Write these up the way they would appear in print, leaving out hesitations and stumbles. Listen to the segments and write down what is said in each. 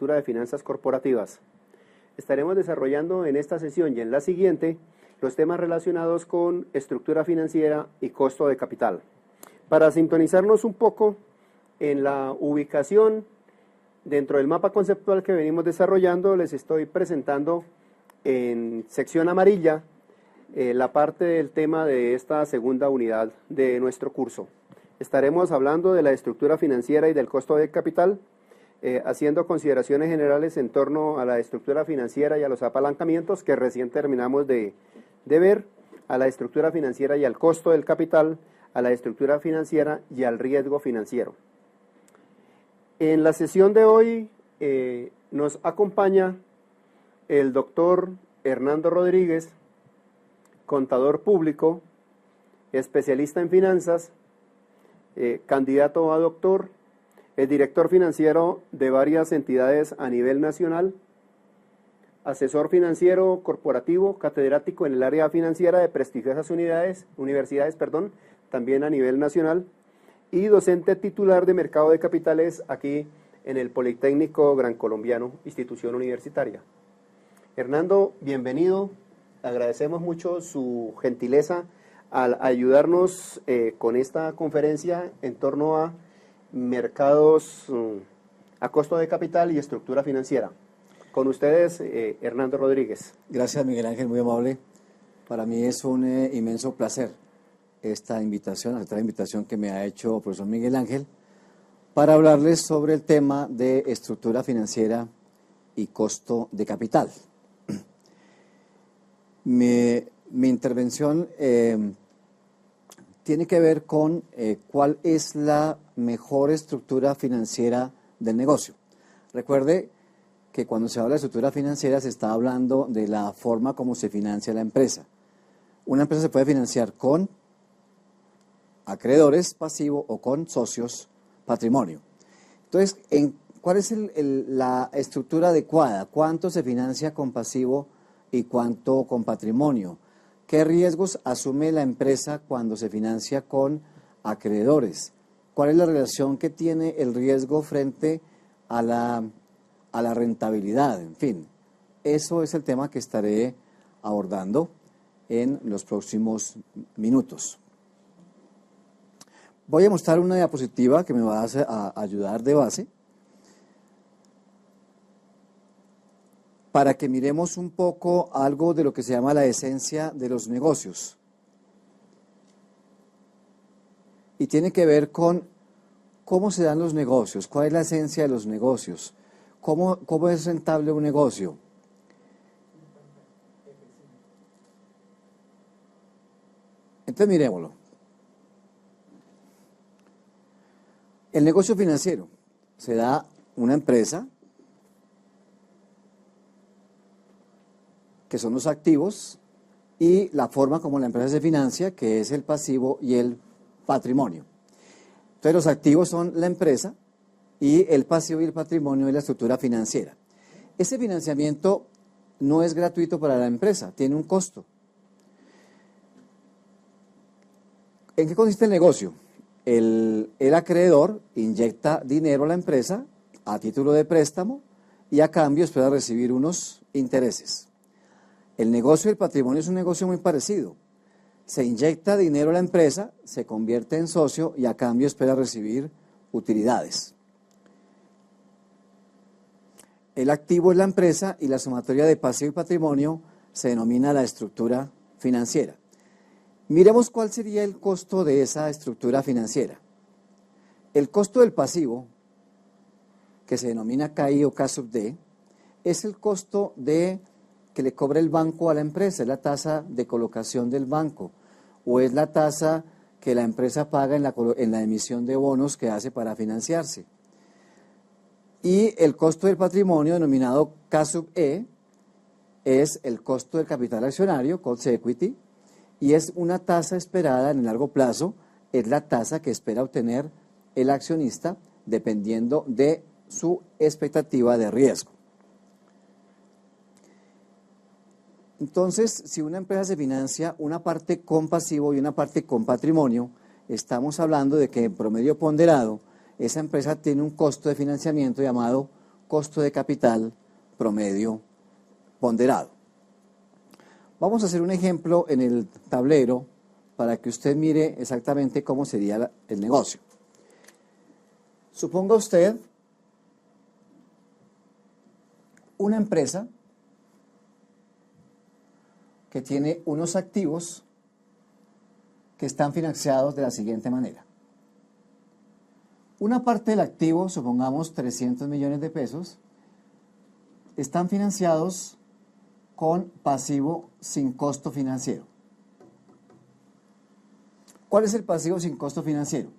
Jefatura de Finanzas Corporativas. Estaremos desarrollando en esta sesión y en la siguiente los temas relacionados con estructura financiera y costo de capital. Para sintonizarnos un poco en la ubicación dentro del mapa conceptual que venimos desarrollando, les estoy presentando en sección amarilla la parte del tema de esta segunda unidad de nuestro curso. Estaremos hablando de la estructura financiera y del costo de capital, haciendo consideraciones generales en torno a la estructura financiera y a los apalancamientos que recién terminamos de ver, a la estructura financiera y al costo del capital, a la estructura financiera y al riesgo financiero. En la sesión de hoy nos acompaña el doctor Hernando Rodríguez, contador público, especialista en finanzas, candidato a doctor, es director financiero de varias entidades a nivel nacional, asesor financiero corporativo, catedrático en el área financiera de prestigiosas universidades, también a nivel nacional, y docente titular de mercado de capitales aquí en el Politécnico Gran Colombiano, institución universitaria. Hernando, bienvenido, agradecemos mucho su gentileza al ayudarnos con esta conferencia en torno a mercados a costo de capital y estructura financiera. Con ustedes, Hernando Rodríguez. Gracias, Miguel Ángel, muy amable. Para mí es un inmenso placer esta invitación, aceptar la invitación que me ha hecho el profesor Miguel Ángel para hablarles sobre el tema de estructura financiera y costo de capital. Mi intervención tiene que ver con cuál es la mejor estructura financiera del negocio. Recuerde que cuando se habla de estructura financiera se está hablando de la forma como se financia la empresa. Una empresa se puede financiar con acreedores pasivo o con socios patrimonio. Entonces, ¿cuál es la estructura adecuada? ¿Cuánto se financia con pasivo y cuánto con patrimonio? ¿Qué riesgos asume la empresa cuando se financia con acreedores? ¿Cuál es la relación que tiene el riesgo frente a la rentabilidad? En fin, eso es el tema que estaré abordando en los próximos minutos. Voy a mostrar una diapositiva que me va a ayudar de base para que miremos un poco algo de lo que se llama la esencia de los negocios. Y tiene que ver con cómo se dan los negocios, cuál es la esencia de los negocios, cómo es rentable un negocio. Entonces miremoslo. El negocio financiero se da una empresa, que son los activos, y la forma como la empresa se financia, que es el pasivo y el patrimonio. Entonces los activos son la empresa y el pasivo y el patrimonio es la estructura financiera. Ese financiamiento no es gratuito para la empresa, tiene un costo. ¿En qué consiste el negocio? El acreedor inyecta dinero a la empresa a título de préstamo y a cambio espera recibir unos intereses. El negocio del patrimonio es un negocio muy parecido. Se inyecta dinero a la empresa, se convierte en socio y a cambio espera recibir utilidades. El activo es la empresa y la sumatoria de pasivo y patrimonio se denomina la estructura financiera. Miremos cuál sería el costo de esa estructura financiera. El costo del pasivo, que se denomina KI o K sub D, es el costo que le cobra el banco a la empresa, es la tasa de colocación del banco, o es la tasa que la empresa paga en la emisión de bonos que hace para financiarse. Y el costo del patrimonio, denominado K sub E, es el costo del capital accionario, cost equity, y es una tasa esperada en el largo plazo, es la tasa que espera obtener el accionista dependiendo de su expectativa de riesgo. Entonces, si una empresa se financia una parte con pasivo y una parte con patrimonio, estamos hablando de que en promedio ponderado, esa empresa tiene un costo de financiamiento llamado costo de capital promedio ponderado. Vamos a hacer un ejemplo en el tablero para que usted mire exactamente cómo sería el negocio. Suponga usted una empresa que tiene unos activos que están financiados de la siguiente manera. Una parte del activo, supongamos 300 millones de pesos, están financiados con pasivo sin costo financiero. ¿Cuál es el pasivo sin costo financiero?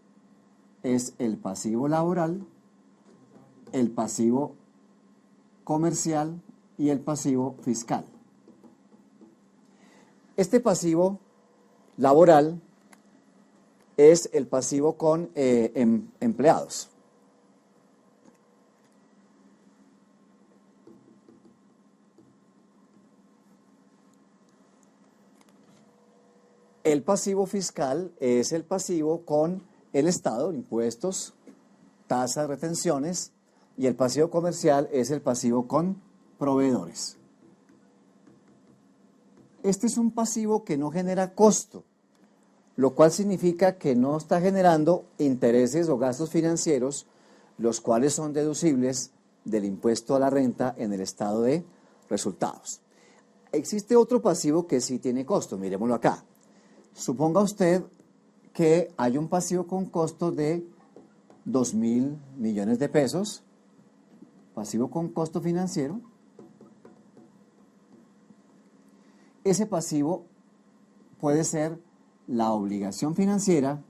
Es el pasivo laboral, el pasivo comercial y el pasivo fiscal. Este pasivo laboral es el pasivo con empleados. El pasivo fiscal es el pasivo con el Estado, impuestos, tasas, retenciones, y el pasivo comercial es el pasivo con proveedores. Este es un pasivo que no genera costo, lo cual significa que no está generando intereses o gastos financieros, los cuales son deducibles del impuesto a la renta en el estado de resultados. Existe otro pasivo que sí tiene costo, miremoslo acá. Suponga usted que hay un pasivo con costo de 2.000 millones de pesos, pasivo con costo financiero. Ese pasivo puede ser la obligación financiera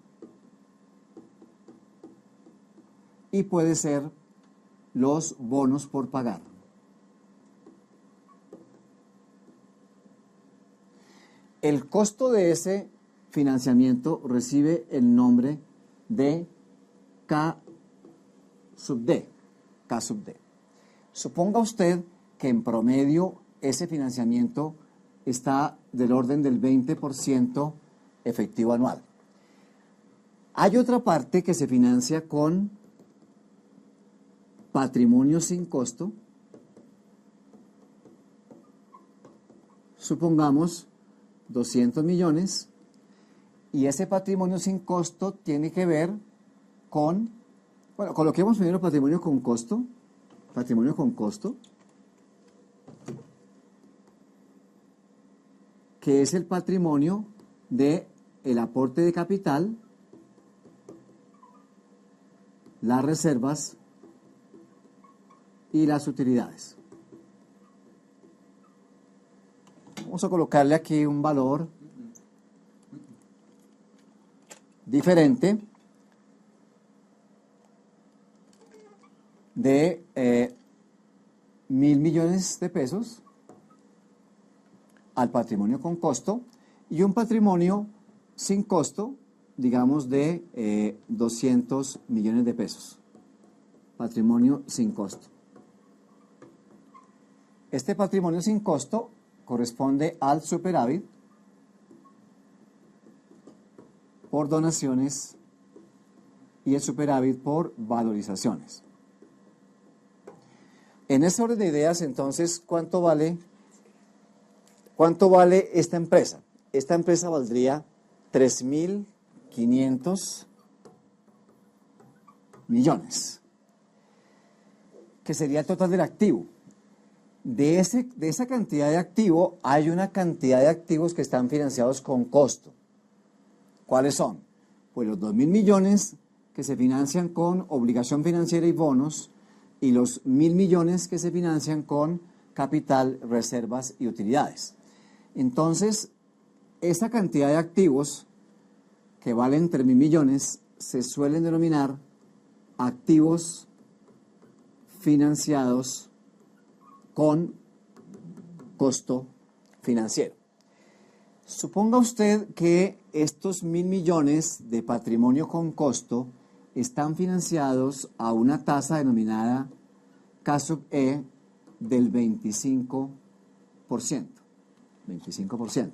y puede ser los bonos por pagar. El costo de ese financiamiento recibe el nombre de K sub D. K sub D. Suponga usted que en promedio ese financiamiento está del orden del 20% efectivo anual. Hay otra parte que se financia con patrimonio sin costo. Supongamos 200 millones, y ese patrimonio sin costo tiene que ver con, bueno, coloquemos primero patrimonio con costo, que es el patrimonio de el aporte de capital, las reservas y las utilidades. Vamos a colocarle aquí un valor diferente de 1.000 millones de pesos al patrimonio con costo y un patrimonio sin costo, digamos, de 200 millones de pesos. Patrimonio sin costo. Este patrimonio sin costo corresponde al superávit por donaciones y el superávit por valorizaciones. En ese orden de ideas, entonces, ¿cuánto vale esta empresa? Esta empresa valdría 3.500 millones, que sería el total del activo. De esa cantidad de activo, hay una cantidad de activos que están financiados con costo. ¿Cuáles son? Pues los 2.000 millones que se financian con obligación financiera y bonos, y los 1.000 millones que se financian con capital, reservas y utilidades. Entonces, esa cantidad de activos que valen 3.000 millones se suelen denominar activos financiados con costo financiero. Suponga usted que estos 1.000 millones de patrimonio con costo están financiados a una tasa denominada K sub E del 25%. 25%.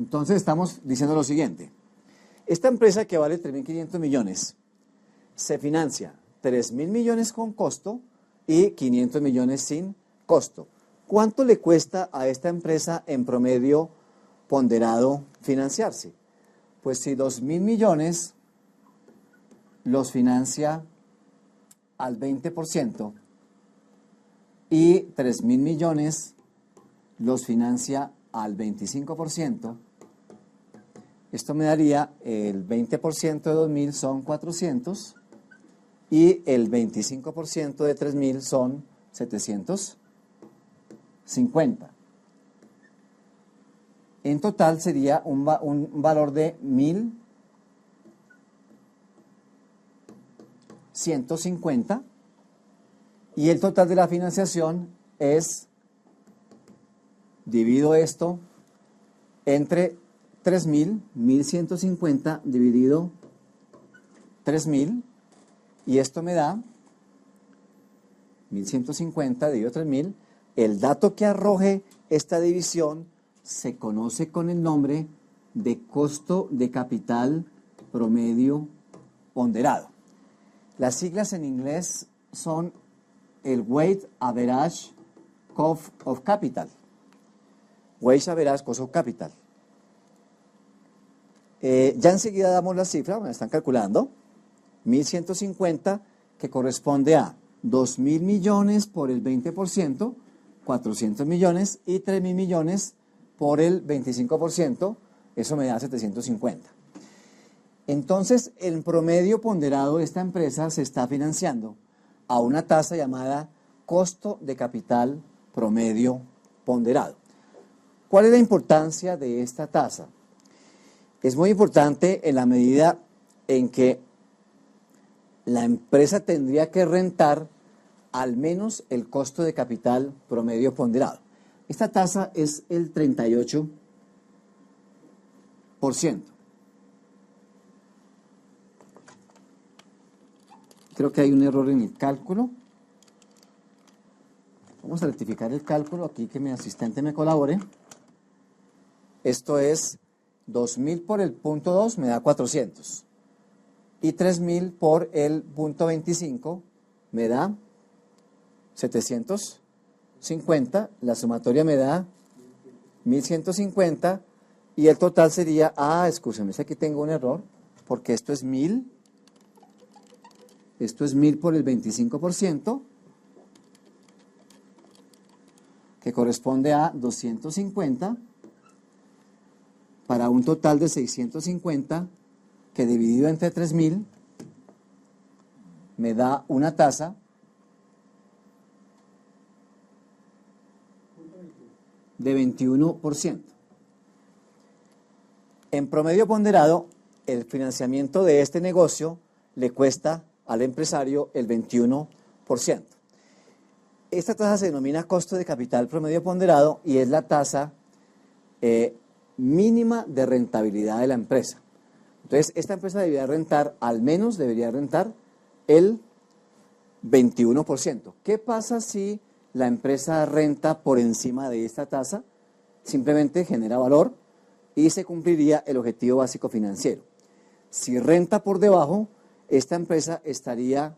Entonces estamos diciendo lo siguiente. Esta empresa que vale 3.500 millones se financia 3.000 millones con costo y 500 millones sin costo. ¿Cuánto le cuesta a esta empresa en promedio ponderado financiarse? Pues si 2.000 millones los financia al 20% y 3.000 millones los financia al 25%, esto me daría el 20% de 2.000 son 400 y el 25% de 3.000 son 750. En total sería un valor de 1.150 y el total de la financiación es, divido esto entre 3.000, 1.150 dividido 3.000 y esto me da 1.150 dividido 3.000. El dato que arroje esta división se conoce con el nombre de costo de capital promedio ponderado. Las siglas en inglés son el Weighted Average Cost of Capital. Weighted Average Cost of Capital. Ya enseguida damos la cifra, me están calculando. 1.150 que corresponde a 2.000 millones por el 20%, 400 millones y 3.000 millones por el 25%, eso me da 750. Entonces, el promedio ponderado de esta empresa se está financiando a una tasa llamada costo de capital promedio ponderado. ¿Cuál es la importancia de esta tasa? Es muy importante en la medida en que la empresa tendría que rentar al menos el costo de capital promedio ponderado. Esta tasa es el 38%. Creo que hay un error en el cálculo. Vamos a rectificar el cálculo aquí, que mi asistente me colabore. Esto es 2.000 por el punto 2 me da 400. Y 3.000 por el punto 25 me da 750. La sumatoria me da 1.150. Y el total sería, escúchame, aquí tengo un error, porque esto es 1.000. Esto es 1.000 por el 25%, que corresponde a 250, para un total de 650, que dividido entre 3.000, me da una tasa de 21%. En promedio ponderado, el financiamiento de este negocio le cuesta al empresario el 21%. Esta tasa se denomina costo de capital promedio ponderado y es la tasa mínima de rentabilidad de la empresa. Entonces, esta empresa debería rentar, al menos debería rentar el 21%. ¿Qué pasa si la empresa renta por encima de esta tasa? Simplemente genera valor y se cumpliría el objetivo básico financiero. Si renta por debajo, esta empresa estaría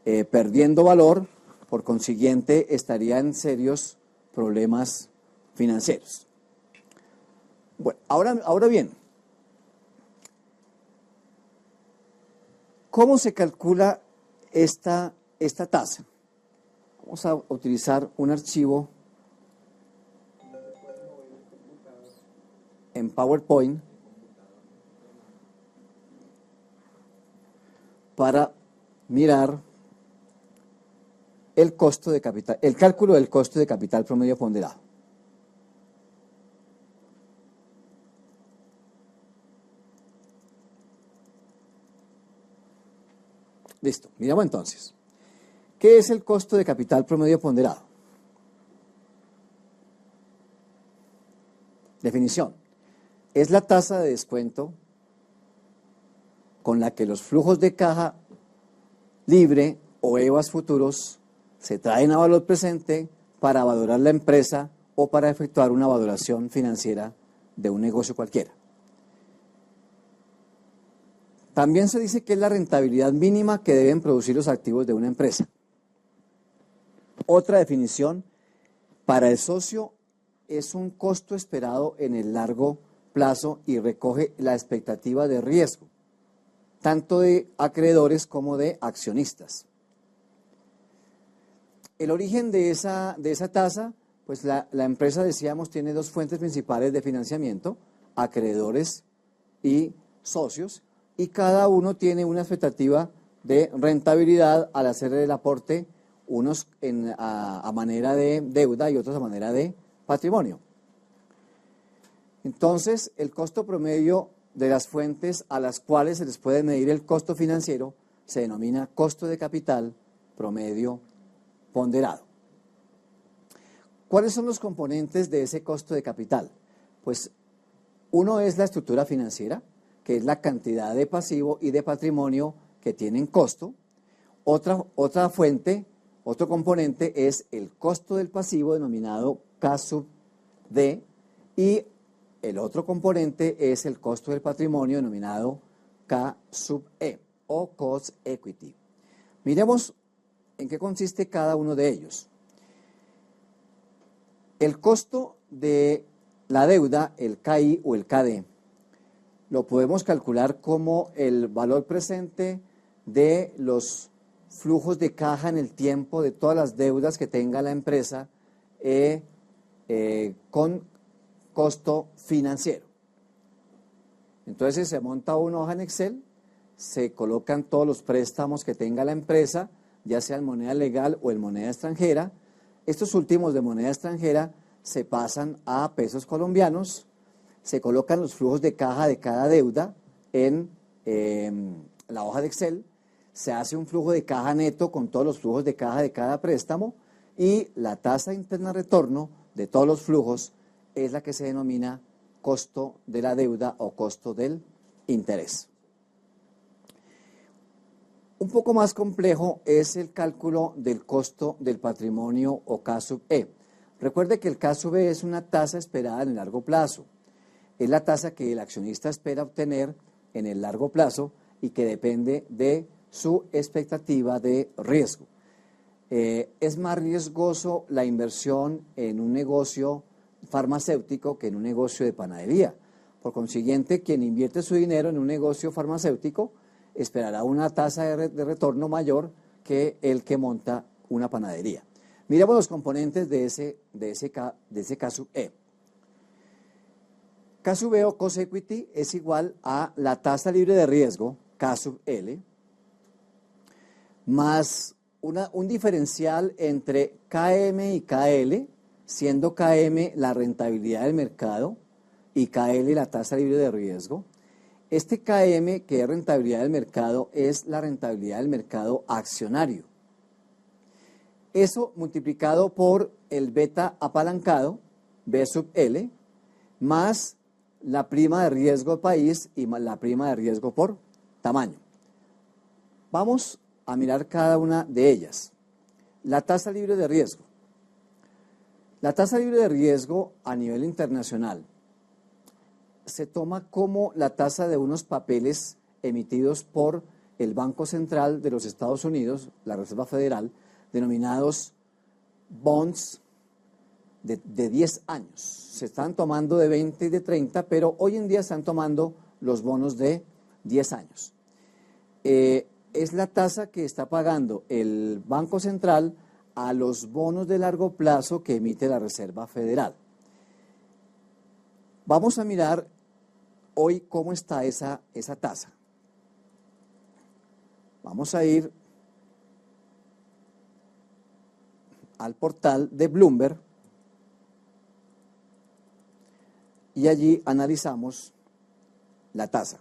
perdiendo valor, por consiguiente estaría en serios problemas financieros. Bueno, ahora bien, ¿cómo se calcula esta tasa? Vamos a utilizar un archivo en PowerPoint para mirar el costo de capital, el cálculo del costo de capital promedio ponderado. Listo, miramos entonces. ¿Qué es el costo de capital promedio ponderado? Definición. Es la tasa de descuento con la que los flujos de caja libre o EVAs futuros se traen a valor presente para valorar la empresa o para efectuar una valoración financiera de un negocio cualquiera. También se dice que es la rentabilidad mínima que deben producir los activos de una empresa. Otra definición, para el socio es un costo esperado en el largo plazo y recoge la expectativa de riesgo, tanto de acreedores como de accionistas. El origen de esa tasa, pues la empresa, decíamos, tiene dos fuentes principales de financiamiento, acreedores y socios, y cada uno tiene una expectativa de rentabilidad al hacer el aporte, unos a manera de deuda y otros a manera de patrimonio. Entonces, el costo promedio de las fuentes a las cuales se les puede medir el costo financiero se denomina costo de capital promedio ponderado. ¿Cuáles son los componentes de ese costo de capital? Pues uno es la estructura financiera, que es la cantidad de pasivo y de patrimonio que tienen costo. Otra fuente, otro componente es el costo del pasivo denominado K sub D, y el otro componente es el costo del patrimonio denominado K sub E o Cost Equity. Miremos en qué consiste cada uno de ellos. El costo de la deuda, el KI o el KD, lo podemos calcular como el valor presente de los flujos de caja en el tiempo de todas las deudas que tenga la empresa con costo financiero. Entonces se monta una hoja en Excel, se colocan todos los préstamos que tenga la empresa, ya sea en moneda legal o en moneda extranjera. Estos últimos de moneda extranjera se pasan a pesos colombianos, se colocan los flujos de caja de cada deuda en la hoja de Excel, se hace un flujo de caja neto con todos los flujos de caja de cada préstamo y la tasa interna de retorno de todos los flujos es la que se denomina costo de la deuda o costo del interés. Un poco más complejo es el cálculo del costo del patrimonio o K sub E. Recuerde que el K sub E es una tasa esperada en el largo plazo. Es la tasa que el accionista espera obtener en el largo plazo y que depende de su expectativa de riesgo. Es más riesgoso la inversión en un negocio farmacéutico que en un negocio de panadería. Por consiguiente, quien invierte su dinero en un negocio farmacéutico esperará una tasa de retorno mayor que el que monta una panadería. Miremos los componentes de ese K sub E. K sub E o Cost Equity es igual a la tasa libre de riesgo, K sub L, más un diferencial entre KM y KL, siendo KM la rentabilidad del mercado y KL la tasa libre de riesgo. Este KM, que es rentabilidad del mercado, es la rentabilidad del mercado accionario. Eso multiplicado por el beta apalancado, B sub L, más la prima de riesgo país y más la prima de riesgo por tamaño. Vamos a mirar cada una de ellas. La tasa libre de riesgo. La tasa libre de riesgo a nivel internacional se toma como la tasa de unos papeles emitidos por el Banco Central de los Estados Unidos, la Reserva Federal, denominados bonds de 10 años. Se están tomando de 20 y de 30, pero hoy en día están tomando los bonos de 10 años. Es la tasa que está pagando el Banco Central a los bonos de largo plazo que emite la Reserva Federal. Vamos a mirar hoy cómo está esa tasa. Vamos a ir al portal de Bloomberg y allí analizamos la tasa.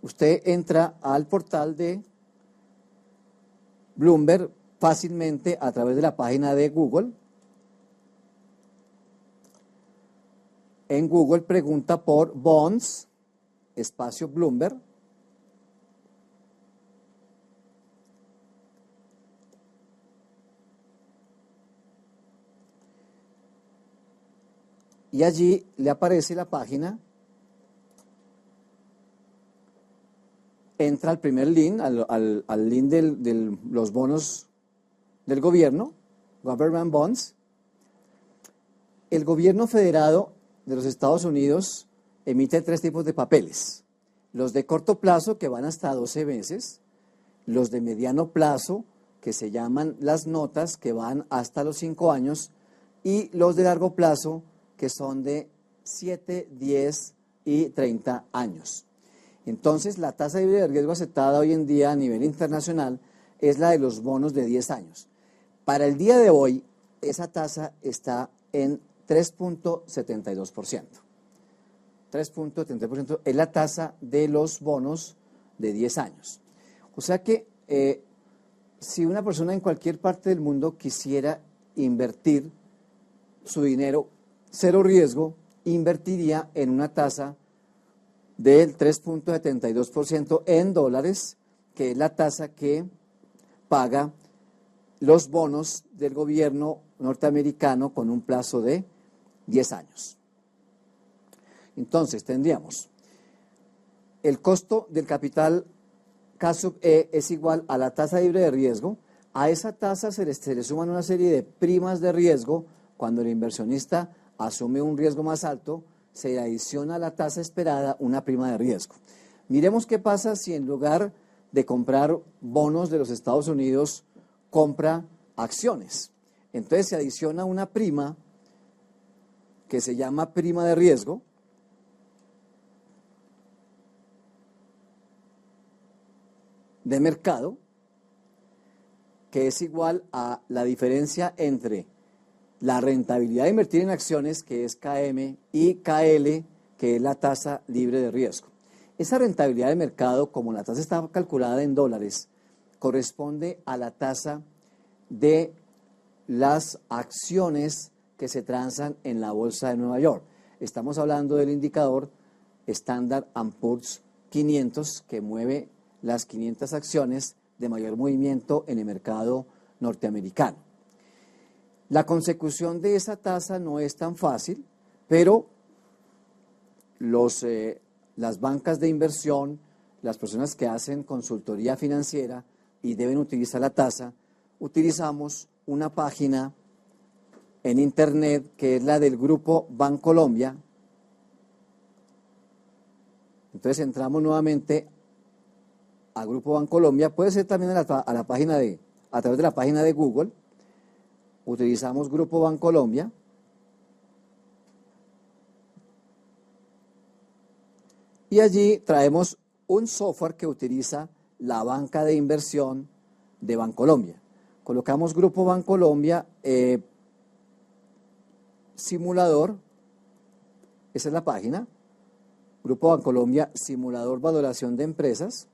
Usted entra al portal de Bloomberg fácilmente a través de la página de Google. En Google pregunta por bonds, espacio Bloomberg. y allí le aparece la página, entra al primer link, al link de los bonos del gobierno, Government Bonds. El gobierno federado de los Estados Unidos emite 3 tipos de papeles: los de corto plazo, que van hasta 12 meses, los de mediano plazo, que se llaman las notas, que van hasta los 5 años, y los de largo plazo, que son de 7, 10 y 30 años. Entonces, la tasa libre de riesgo aceptada hoy en día a nivel internacional es la de los bonos de 10 años. Para el día de hoy, esa tasa está en 3.72%. 3.70% es la tasa de los bonos de 10 años. O sea que si una persona en cualquier parte del mundo quisiera invertir su dinero cero riesgo, invertiría en una tasa del 3.72% en dólares, que es la tasa que paga los bonos del gobierno norteamericano con un plazo de 10 años. Entonces, tendríamos el costo del capital K sub E es igual a la tasa libre de riesgo. A esa tasa se le suman una serie de primas de riesgo. Cuando el inversionista asume un riesgo más alto, se le adiciona a la tasa esperada una prima de riesgo. Miremos qué pasa si en lugar de comprar bonos de los Estados Unidos, compra acciones. Entonces se adiciona una prima que se llama prima de riesgo, de mercado, que es igual a la diferencia entre la rentabilidad de invertir en acciones, que es KM, y KL, que es la tasa libre de riesgo. Esa rentabilidad de mercado, como la tasa está calculada en dólares, corresponde a la tasa de las acciones que se transan en la bolsa de Nueva York. Estamos hablando del indicador Standard & Poor's 500, que mueve las 500 acciones de mayor movimiento en el mercado norteamericano. La consecución de esa tasa no es tan fácil, pero las bancas de inversión, las personas que hacen consultoría financiera y deben utilizar la tasa, utilizamos una página en internet que es la del Grupo Bancolombia. Entonces entramos nuevamente a Grupo Bancolombia, puede ser también a través de la página de Google. Utilizamos Grupo Bancolombia y allí traemos un software que utiliza la banca de inversión de Bancolombia. Colocamos Grupo Bancolombia, simulador, esa es la página, Grupo Bancolombia, simulador valoración de empresas.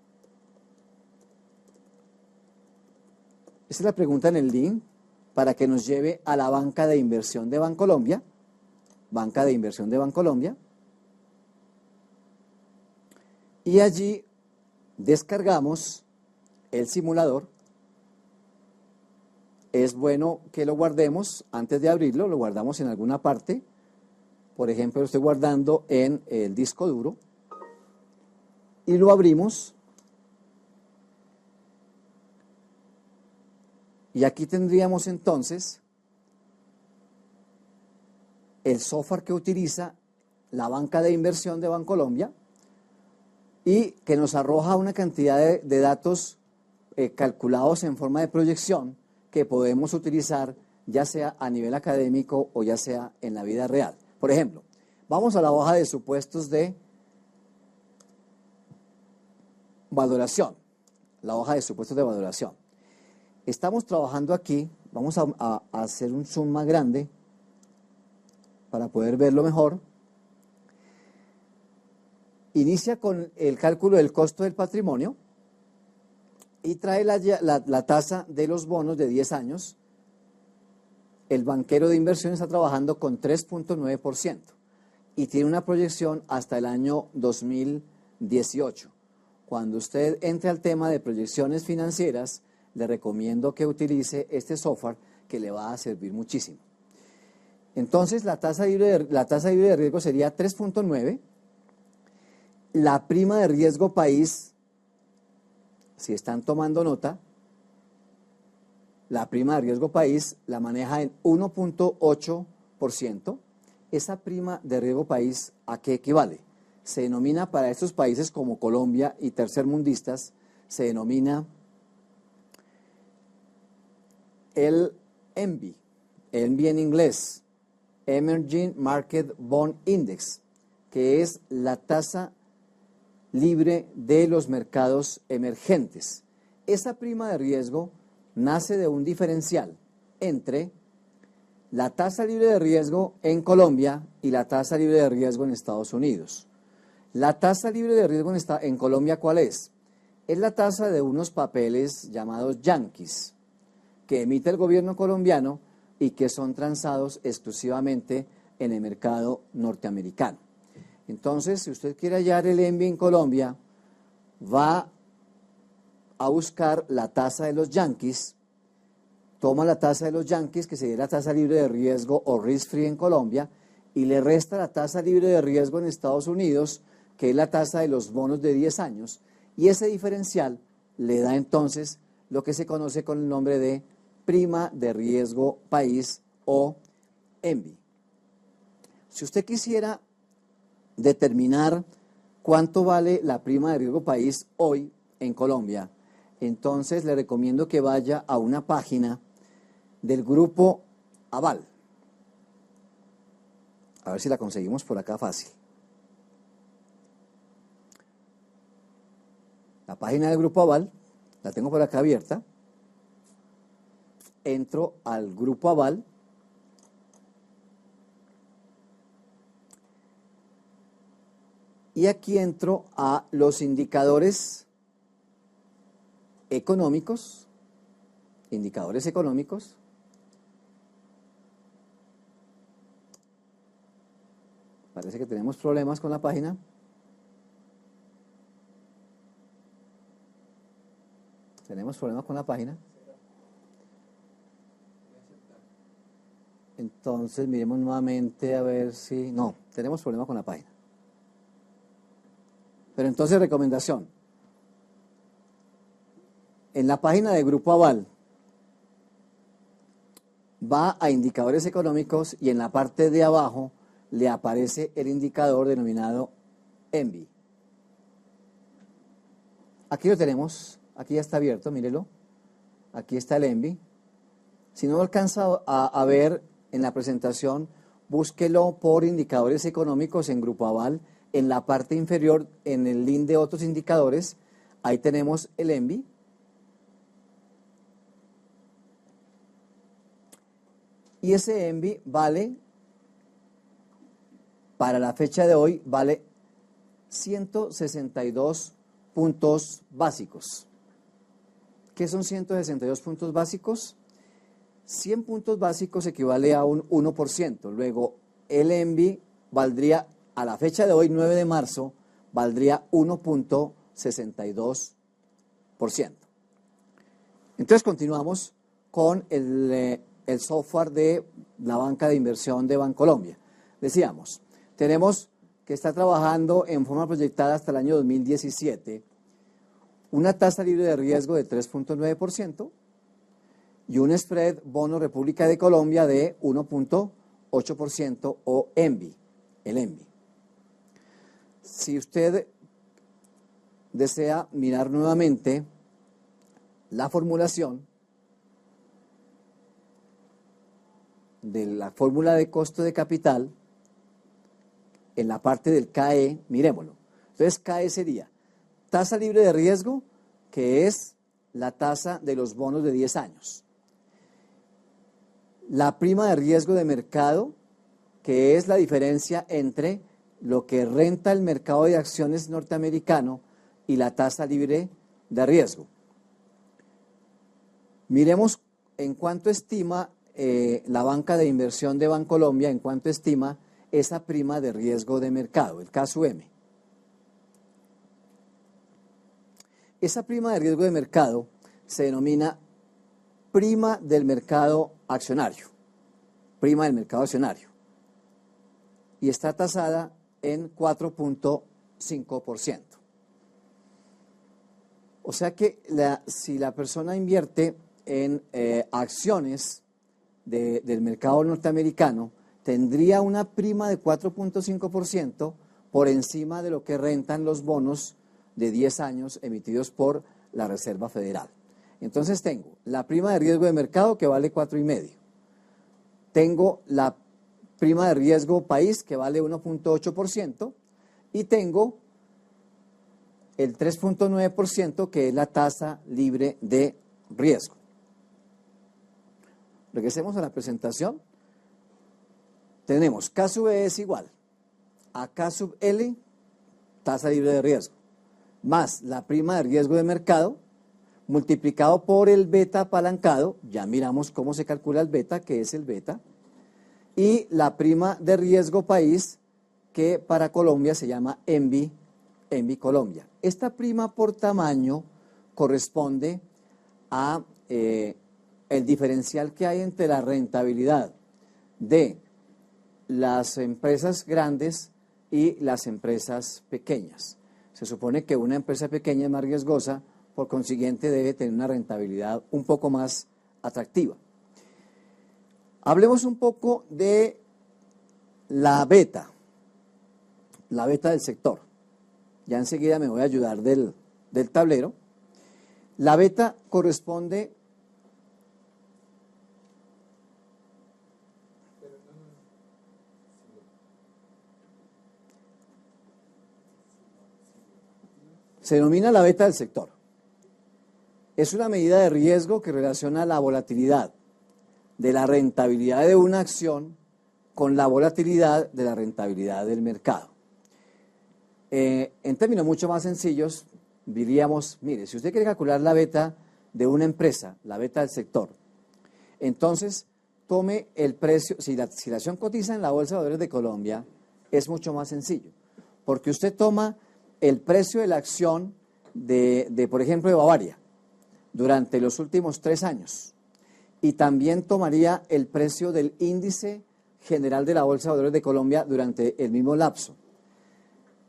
Esa es la pregunta en el link para que nos lleve a la banca de inversión de Bancolombia, banca de inversión de Bancolombia, y allí descargamos el simulador. Es bueno que lo guardemos antes de abrirlo, lo guardamos en alguna parte. Por ejemplo, lo estoy guardando en el disco duro y lo abrimos. Y aquí tendríamos entonces el software que utiliza la banca de inversión de Bancolombia y que nos arroja una cantidad de datos calculados en forma de proyección que podemos utilizar ya sea a nivel académico o ya sea en la vida real. Por ejemplo, vamos a la hoja de supuestos de valoración, la hoja de supuestos de valoración. Estamos trabajando aquí, vamos a hacer un zoom más grande para poder verlo mejor. Inicia con el cálculo del costo del patrimonio y trae la tasa de los bonos de 10 años. El banquero de inversión está trabajando con 3.9% y tiene una proyección hasta el año 2018. Cuando usted entre al tema de proyecciones financieras, le recomiendo que utilice este software que le va a servir muchísimo. Entonces la tasa libre de riesgo sería 3.9. La prima de riesgo país, si están tomando nota, la prima de riesgo país la maneja en 1.8%. Esa prima de riesgo país, ¿a qué equivale? Se denomina para estos países como Colombia y tercermundistas, se denomina el EMBI, EMBI en inglés, Emerging Market Bond Index, que es la tasa libre de los mercados emergentes. Esa prima de riesgo nace de un diferencial entre la tasa libre de riesgo en Colombia y la tasa libre de riesgo en Estados Unidos. La tasa libre de riesgo en Colombia, ¿cuál es? Es la tasa de unos papeles llamados yanquis que emite el gobierno colombiano y que son transados exclusivamente en el mercado norteamericano. Entonces, si usted quiere hallar el EMBI en Colombia, va a buscar la tasa de los yanquis, toma la tasa de los yanquis, que sería la tasa libre de riesgo o risk-free en Colombia, y le resta la tasa libre de riesgo en Estados Unidos, que es la tasa de los bonos de 10 años, y ese diferencial le da entonces lo que se conoce con el nombre de prima de riesgo país o EMBI. Si usted quisiera determinar cuánto vale la prima de riesgo país hoy en Colombia, entonces le recomiendo que vaya a una página del grupo Aval. A ver si la conseguimos por acá fácil. La página del grupo Aval, la tengo por acá abierta. Entro al grupo Aval. Y aquí entro a los indicadores económicos. Indicadores económicos. Parece que tenemos problemas con la página. Tenemos problemas con la página. Entonces miremos nuevamente a ver si... No, tenemos problemas con la página. Pero entonces recomendación. En la página de Grupo Aval va a indicadores económicos y en la parte de abajo le aparece el indicador denominado EMBI. Aquí lo tenemos, aquí ya está abierto, mírelo. Aquí está el EMBI. Si no lo alcanza a ver en la presentación, búsquelo por indicadores económicos en Grupo Aval. En la parte inferior, en el link de otros indicadores, ahí tenemos el EMBI. Y ese EMBI vale, para la fecha de hoy, vale 162 puntos básicos. ¿Qué son 162 puntos básicos? 100 puntos básicos equivale a un 1%. Luego, el EMBI valdría, a la fecha de hoy, 9 de marzo, valdría 1.62%. Entonces, continuamos con el software de la banca de inversión de Bancolombia. Decíamos, tenemos que está trabajando en forma proyectada hasta el año 2017 una tasa libre de riesgo de 3.9% y un spread bono República de Colombia de 1.8% o EMBI, el EMBI. Si usted desea mirar nuevamente la formulación de la fórmula de costo de capital, en la parte del CAE, miremoslo. Entonces, CAE sería tasa libre de riesgo, que es la tasa de los bonos de 10 años. La prima de riesgo de mercado, que es la diferencia entre lo que renta el mercado de acciones norteamericano y la tasa libre de riesgo. Miremos en cuánto estima la banca de inversión de Bancolombia, en cuánto estima esa prima de riesgo de mercado, el caso M. Esa prima de riesgo de mercado se denomina prima del mercado accionario. prima del mercado accionario, y está tasada en 4.5%. O sea que si la persona invierte en acciones del mercado norteamericano, tendría una prima de 4.5% por encima de lo que rentan los bonos de 10 años emitidos por la Reserva Federal. Entonces tengo la prima de riesgo de mercado que vale 4,5%. Tengo la prima de riesgo país que vale 1.8% y tengo el 3.9% que es la tasa libre de riesgo. Regresemos a la presentación. Tenemos K sub E es igual a K sub L, tasa libre de riesgo, más la prima de riesgo de mercado, multiplicado por el beta apalancado, ya miramos cómo se calcula el beta, que es el beta, y la prima de riesgo país, que para Colombia se llama ENVI Colombia. Esta prima por tamaño corresponde a el diferencial que hay entre la rentabilidad de las empresas grandes y las empresas pequeñas. Se supone que una empresa pequeña es más riesgosa, por consiguiente debe tener una rentabilidad un poco más atractiva. Hablemos un poco de la beta del sector. Ya enseguida me voy a ayudar del tablero. La beta corresponde se denomina la beta del sector. Es una medida de riesgo que relaciona la volatilidad de la rentabilidad de una acción con la volatilidad de la rentabilidad del mercado. En términos mucho más sencillos, diríamos, mire, si usted quiere calcular la beta de una empresa, la beta del sector, entonces tome el precio, si la acción cotiza en la Bolsa de Valores de Colombia, es mucho más sencillo, porque usted toma el precio de la acción por ejemplo, de Bavaria, durante los últimos 3 años, y también tomaría el precio del índice general de la Bolsa de Valores de Colombia durante el mismo lapso.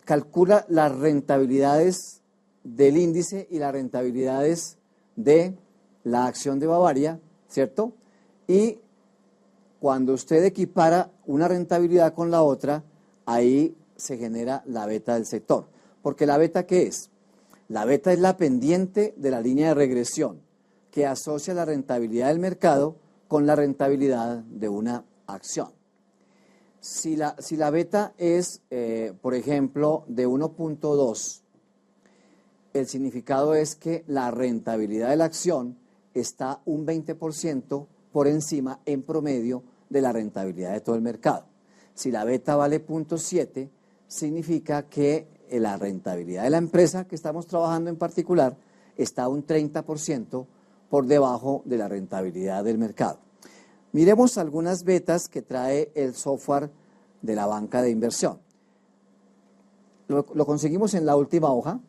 Calcula las rentabilidades del índice y las rentabilidades de la acción de Bavaria, ¿cierto? Y cuando usted equipara una rentabilidad con la otra, ahí se genera la beta del sector. Porque la beta, ¿qué es? La beta es la pendiente de la línea de regresión que asocia la rentabilidad del mercado con la rentabilidad de una acción. Si la beta es, por ejemplo, de 1.2, el significado es que la rentabilidad de la acción está un 20% por encima en promedio de la rentabilidad de todo el mercado. Si la beta vale 0.7, significa que la rentabilidad de la empresa que estamos trabajando en particular está un 30% por debajo de la rentabilidad del mercado. Miremos algunas betas que trae el software de la banca de inversión. Lo conseguimos en la última hoja.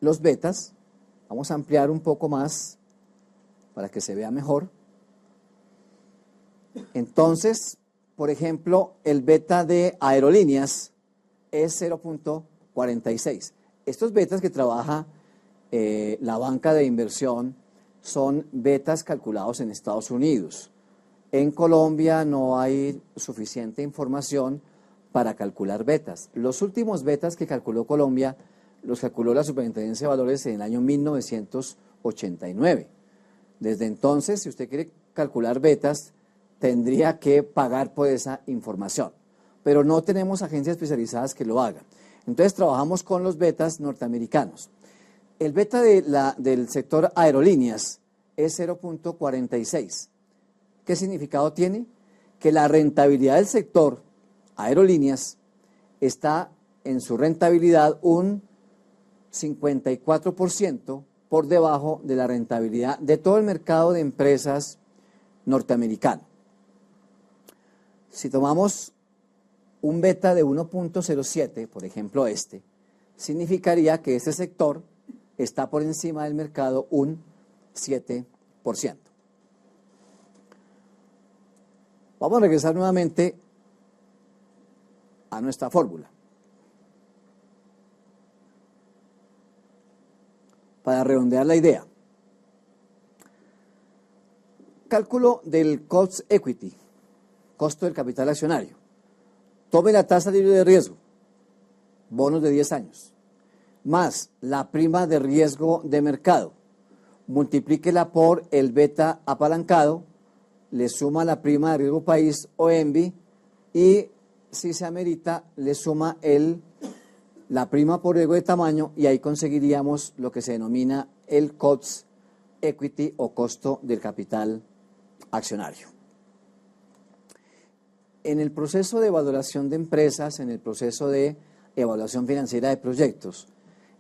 Los betas, vamos a ampliar un poco más para que se vea mejor. Entonces, por ejemplo, el beta de aerolíneas es 0.46. Estos betas que trabaja la banca de inversión son betas calculados en Estados Unidos. En Colombia no hay suficiente información para calcular betas. Los últimos betas que calculó Colombia los calculó la Superintendencia de Valores en el año 1989. Desde entonces, si usted quiere calcular betas, tendría que pagar por esa información. Pero no tenemos agencias especializadas que lo hagan. Entonces trabajamos con los betas norteamericanos. El beta del sector aerolíneas es 0.46. ¿Qué significado tiene? Que la rentabilidad del sector aerolíneas está en su rentabilidad un 54% por debajo de la rentabilidad de todo el mercado de empresas norteamericano. Si tomamos un beta de 1.07, por ejemplo significaría que ese sector está por encima del mercado un 7%. Vamos a regresar nuevamente a nuestra fórmula. Para redondear la idea. Cálculo del cost equity, costo del capital accionario. Tome la tasa libre de riesgo, bonos de 10 años, más la prima de riesgo de mercado. Multiplíquela por el beta apalancado, le suma la prima de riesgo país o ENVI y, si se amerita, le suma la prima por riesgo de tamaño y ahí conseguiríamos lo que se denomina el cost equity o costo del capital accionario. En el proceso de valoración de empresas, en el proceso de evaluación financiera de proyectos,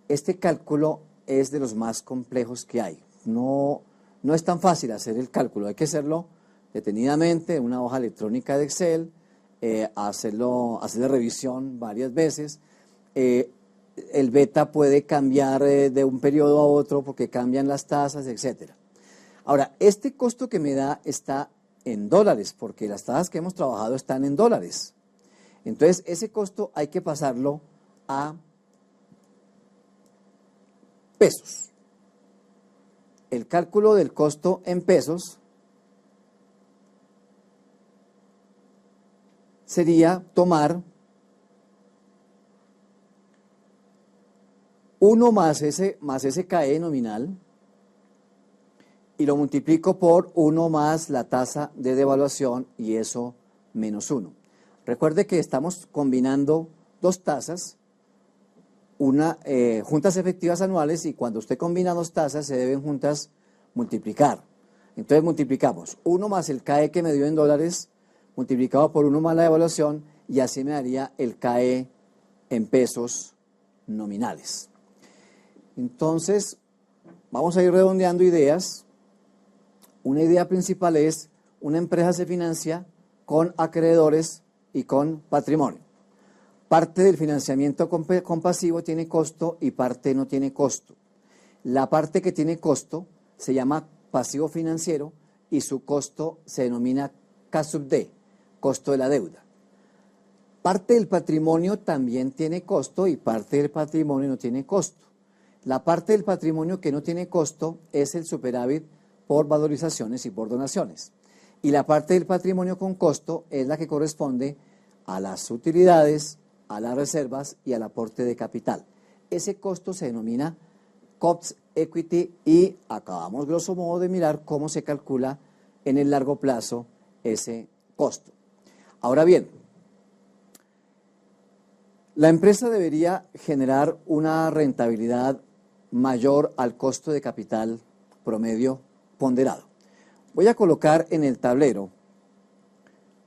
este cálculo es de los más complejos que hay. No es tan fácil hacer el cálculo, hay que hacerlo detenidamente en una hoja electrónica de Excel, hacerle revisión varias veces. El beta puede cambiar de un periodo a otro porque cambian las tasas, etc. Ahora, este costo que me da está en dólares, porque las tasas que hemos trabajado están en dólares. Entonces, ese costo hay que pasarlo a pesos. El cálculo del costo en pesos sería tomar 1 más ese KE nominal y lo multiplico por 1 más la tasa de devaluación y eso menos 1. Recuerde que estamos combinando dos tasas, juntas efectivas anuales, y cuando usted combina dos tasas se deben juntas multiplicar. Entonces multiplicamos 1 más el KE que me dio en dólares multiplicado por 1 más la devaluación y así me daría el KE en pesos nominales. Entonces vamos a ir redondeando ideas. Una idea principal es: una empresa se financia con acreedores y con patrimonio. Parte del financiamiento con pasivo tiene costo y parte no tiene costo. La parte que tiene costo se llama pasivo financiero y su costo se denomina K sub D, costo de la deuda. Parte del patrimonio también tiene costo y parte del patrimonio no tiene costo. La parte del patrimonio que no tiene costo es el superávit por valorizaciones y por donaciones. Y la parte del patrimonio con costo es la que corresponde a las utilidades, a las reservas y al aporte de capital. Ese costo se denomina cost equity y acabamos grosso modo de mirar cómo se calcula en el largo plazo ese costo. Ahora bien, la empresa debería generar una rentabilidad mayor al costo de capital promedio ponderado. Voy a colocar en el tablero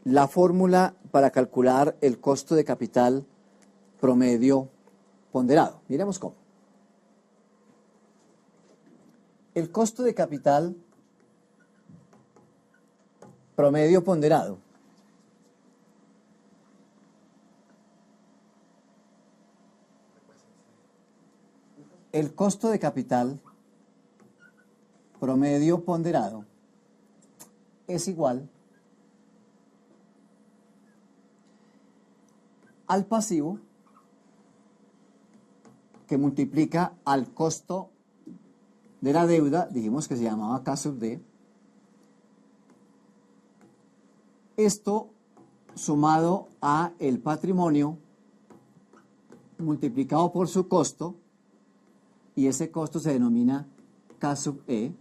la fórmula para calcular el costo de capital promedio ponderado. Miremos cómo. El costo de capital promedio ponderado el costo de capital promedio ponderado es igual al pasivo que multiplica al costo de la deuda, dijimos que se llamaba K sub D, esto sumado a el patrimonio multiplicado por su costo, y ese costo se denomina K sub E,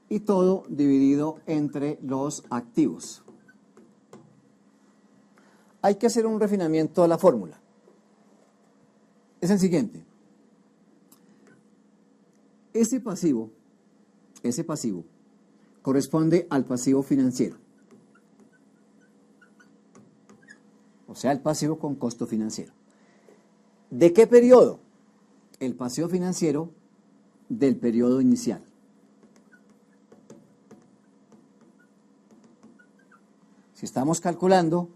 y todo dividido entre los activos. Hay que hacer un refinamiento de la fórmula. Es el siguiente. Ese pasivo corresponde al pasivo financiero. O sea, el pasivo con costo financiero. ¿De qué periodo? El pasivo financiero del periodo inicial. Si estamos calculando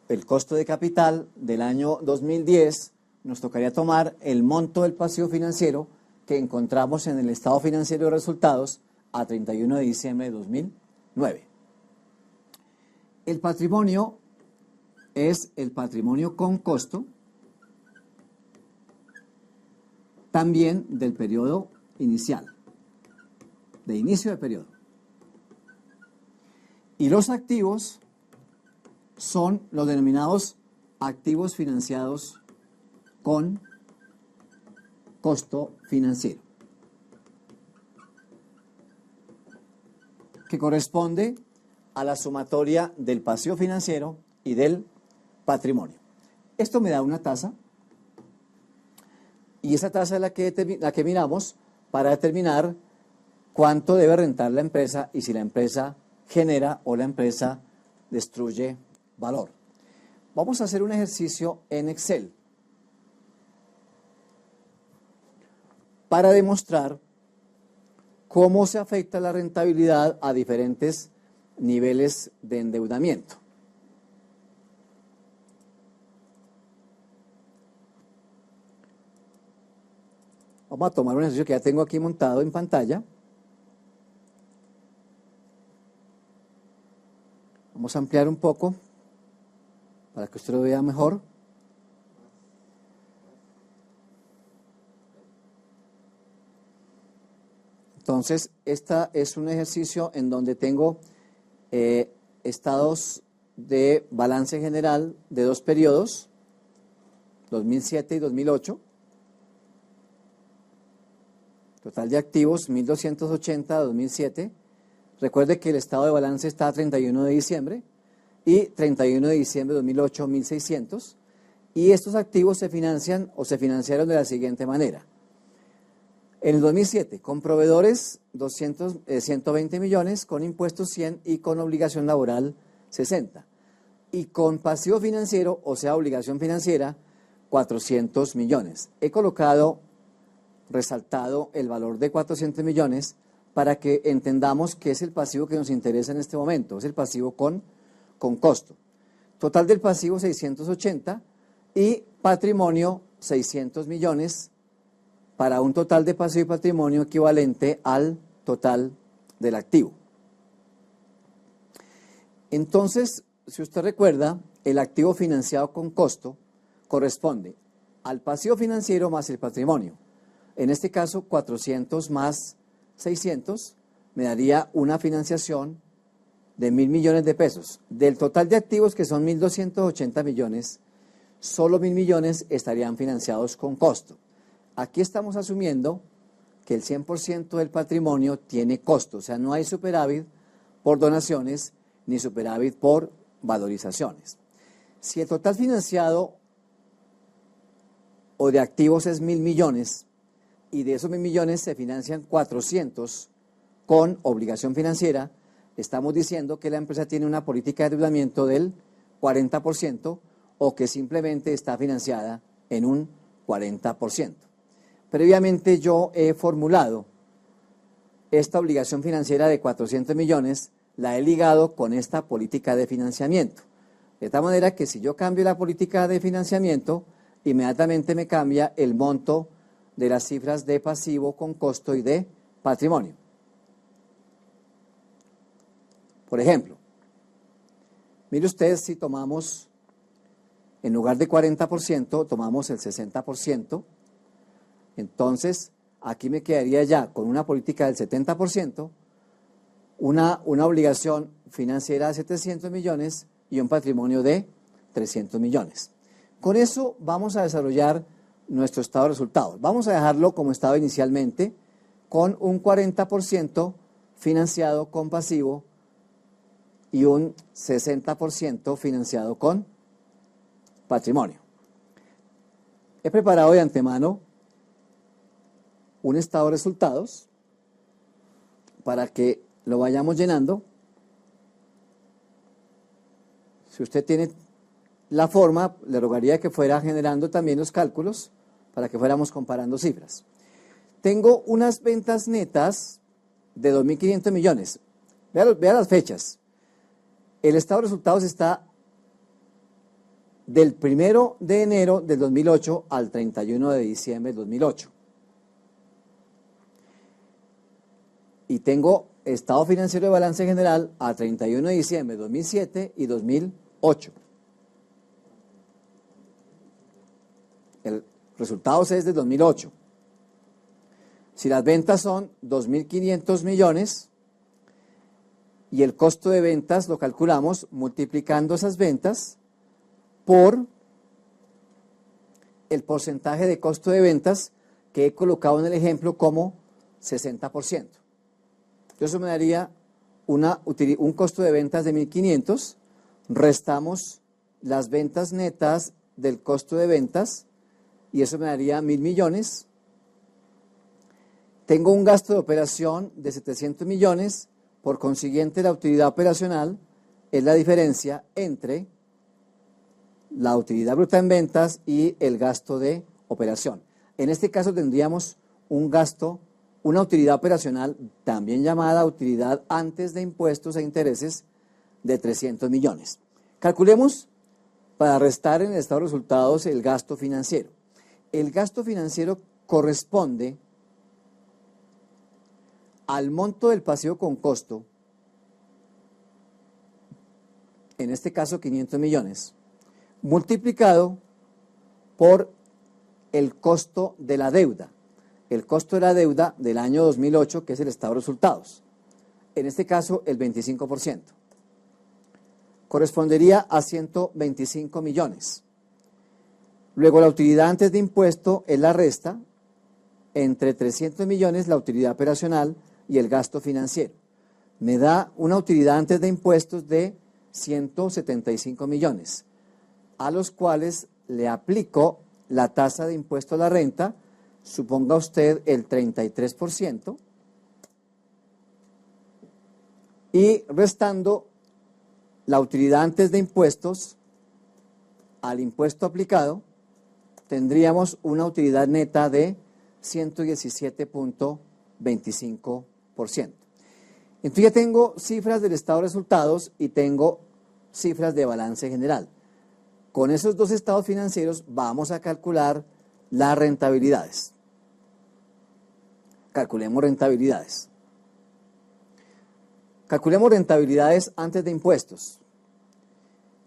el costo de capital del año 2010, nos tocaría tomar el monto del pasivo financiero que encontramos en el estado financiero de resultados a 31 de diciembre de 2009. El patrimonio es el patrimonio con costo, también del periodo inicial, de inicio de periodo. Y los activos son los denominados activos financiados con costo financiero, que corresponde a la sumatoria del pasivo financiero y del patrimonio. Esto me da una tasa, y esa tasa es la que miramos para determinar cuánto debe rentar la empresa y si la empresa genera o la empresa destruye valor. Vamos a hacer un ejercicio en Excel para demostrar cómo se afecta la rentabilidad a diferentes niveles de endeudamiento. Vamos a tomar un ejercicio que ya tengo aquí montado en pantalla. Vamos a ampliar un poco para que usted lo vea mejor. Entonces, este es un ejercicio en donde tengo estados de balance general de dos periodos, 2007 y 2008. Total de activos, 1.280 de 2007. Recuerde que el estado de balance está a 31 de diciembre y 31 de diciembre de 2008, 1.600. Y estos activos se financian o se financiaron de la siguiente manera. En el 2007, con proveedores 120 millones, con impuestos 100 y con obligación laboral 60. Y con pasivo financiero, o sea, obligación financiera, 400 millones. He resaltado el valor de 400 millones para que entendamos qué es el pasivo que nos interesa en este momento. Es el pasivo con costo. Total del pasivo 680 y patrimonio 600 millones para un total de pasivo y patrimonio equivalente al total del activo. Entonces, si usted recuerda, el activo financiado con costo corresponde al pasivo financiero más el patrimonio. En este caso, 400 más 600 me daría una financiación de 1.000 millones de pesos. Del total de activos, que son 1.280 millones, solo 1.000 millones estarían financiados con costo. Aquí estamos asumiendo que el 100% del patrimonio tiene costo, o sea, no hay superávit por donaciones ni superávit por valorizaciones. Si el total financiado o de activos es 1.000 millones y de esos 1.000 millones se financian 400 con obligación financiera, estamos diciendo que la empresa tiene una política de endeudamiento del 40% o que simplemente está financiada en un 40%. Previamente yo he formulado esta obligación financiera de 400 millones, la he ligado con esta política de financiamiento. De tal manera que si yo cambio la política de financiamiento, inmediatamente me cambia el monto de las cifras de pasivo con costo y de patrimonio. Por ejemplo, mire usted, si tomamos, en lugar de 40%, tomamos el 60%, entonces aquí me quedaría ya con una política del 70%, una obligación financiera de 700 millones y un patrimonio de 300 millones. Con eso vamos a desarrollar nuestro estado de resultados. Vamos a dejarlo como estaba inicialmente, con un 40% financiado con pasivo y un 60% financiado con patrimonio. He preparado de antemano un estado de resultados para que lo vayamos llenando. Si usted tiene la forma, le rogaría que fuera generando también los cálculos para que fuéramos comparando cifras. Tengo unas ventas netas de 2.500 millones. Vea las fechas. El estado de resultados está del 1 de enero del 2008 al 31 de diciembre del 2008. Y tengo estado financiero de balance general a 31 de diciembre de 2007 y 2008. El resultado es de 2008. Si las ventas son 2.500 millones y el costo de ventas lo calculamos multiplicando esas ventas por el porcentaje de costo de ventas que he colocado en el ejemplo como 60%. Eso me daría un costo de ventas de 1.500, restamos las ventas netas del costo de ventas y eso me daría 1.000 millones. Tengo un gasto de operación de 700 millones, por consiguiente la utilidad operacional es la diferencia entre la utilidad bruta en ventas y el gasto de operación. En este caso tendríamos una utilidad operacional, también llamada utilidad antes de impuestos e intereses, de 300 millones. Calculemos para restar en el estado de resultados el gasto financiero. El gasto financiero corresponde al monto del pasivo con costo, en este caso 500 millones, multiplicado por el costo de la deuda. El costo de la deuda del año 2008, que es el estado de resultados. En este caso, el 25%. Correspondería a 125 millones. Luego, la utilidad antes de impuesto es la resta entre 300 millones, la utilidad operacional y el gasto financiero. Me da una utilidad antes de impuestos de 175 millones, a los cuales le aplico la tasa de impuesto a la renta, suponga usted el 33%, y restando la utilidad antes de impuestos al impuesto aplicado, tendríamos una utilidad neta de 117.25%. Entonces ya tengo cifras del estado de resultados y tengo cifras de balance general. Con esos dos estados financieros vamos a calcular las rentabilidades. Calculemos rentabilidades. Calculemos rentabilidades antes de impuestos.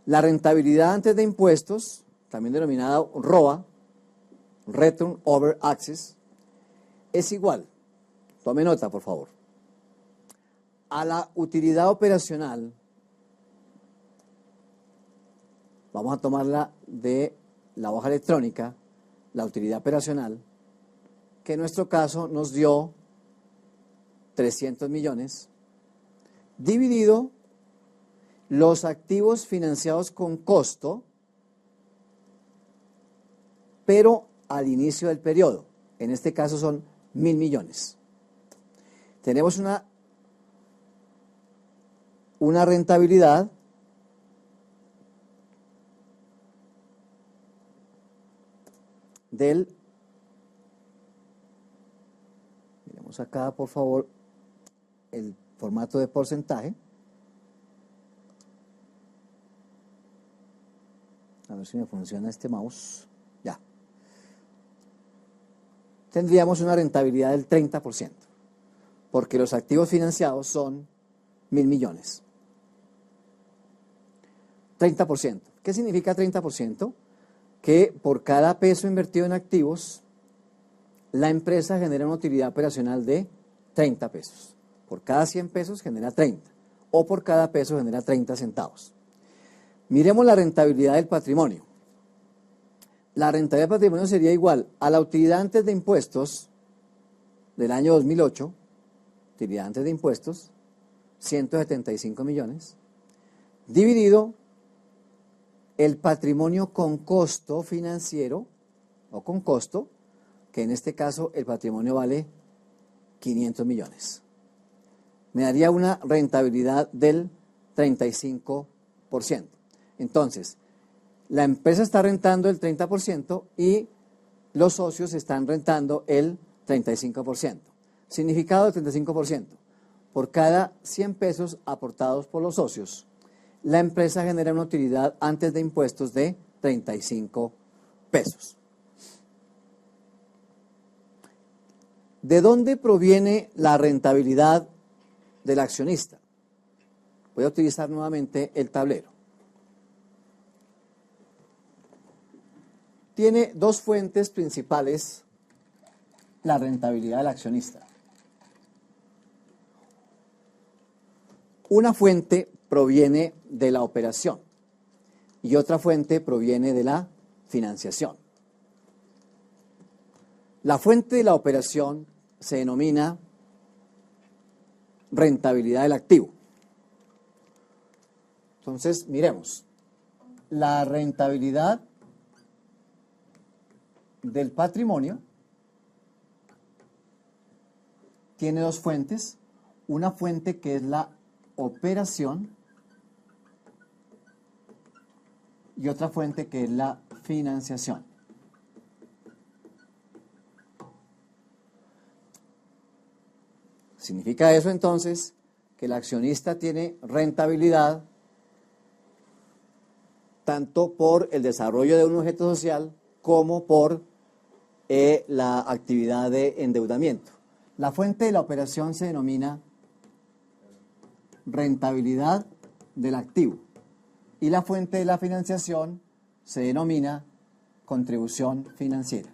La rentabilidad antes de impuestos, también denominada ROA, Return Over Assets, es igual, tome nota por favor, a la utilidad operacional. Vamos a tomarla de la hoja electrónica, la utilidad operacional, que en nuestro caso nos dio 300 millones, dividido los activos financiados con costo, pero al inicio del periodo. En este caso son 1.000 millones. Tenemos una rentabilidad miremos acá por favor el formato de porcentaje, a ver si me funciona este mouse, ya. Tendríamos una rentabilidad del 30%, porque los activos financiados son 1.000 millones. 30%. ¿Qué significa 30%? Que por cada peso invertido en activos, la empresa genera una utilidad operacional de 30 pesos. Por cada 100 pesos genera 30, o por cada peso genera 30 centavos. Miremos la rentabilidad del patrimonio. La rentabilidad del patrimonio sería igual a la utilidad antes de impuestos del año 2008, utilidad antes de impuestos, 175 millones, dividido el patrimonio con costo financiero, o con costo, que en este caso el patrimonio vale 500 millones. Me daría una rentabilidad del 35%. Entonces, la empresa está rentando el 30% y los socios están rentando el 35%. Significado del 35%. Por cada 100 pesos aportados por los socios, la empresa genera una utilidad antes de impuestos de 35 pesos. ¿De dónde proviene la rentabilidad del accionista. Voy a utilizar nuevamente el tablero. Tiene dos fuentes principales la rentabilidad del accionista. Una fuente proviene de la operación y otra fuente proviene de la financiación. La fuente de la operación se denomina rentabilidad del activo. Entonces, miremos. La rentabilidad del patrimonio tiene dos fuentes. Una fuente que es la operación y otra fuente que es la financiación. Significa eso entonces que el accionista tiene rentabilidad tanto por el desarrollo de un objeto social como por la actividad de endeudamiento. La fuente de la operación se denomina rentabilidad del activo y la fuente de la financiación se denomina contribución financiera.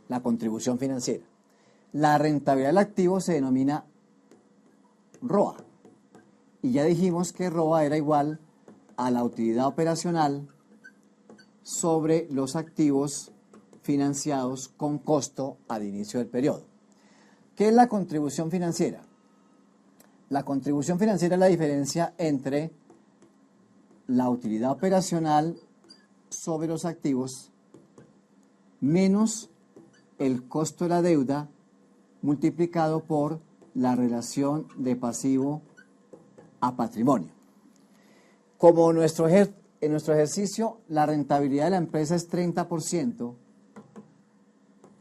La contribución financiera. La rentabilidad del activo se denomina ROA y ya dijimos que ROA era igual a la utilidad operacional sobre los activos financiados con costo al inicio del periodo. ¿Qué es la contribución financiera? La contribución financiera es la diferencia entre la utilidad operacional sobre los activos menos el costo de la deuda multiplicado por la relación de pasivo a patrimonio. Como en nuestro ejercicio la rentabilidad de la empresa es 30%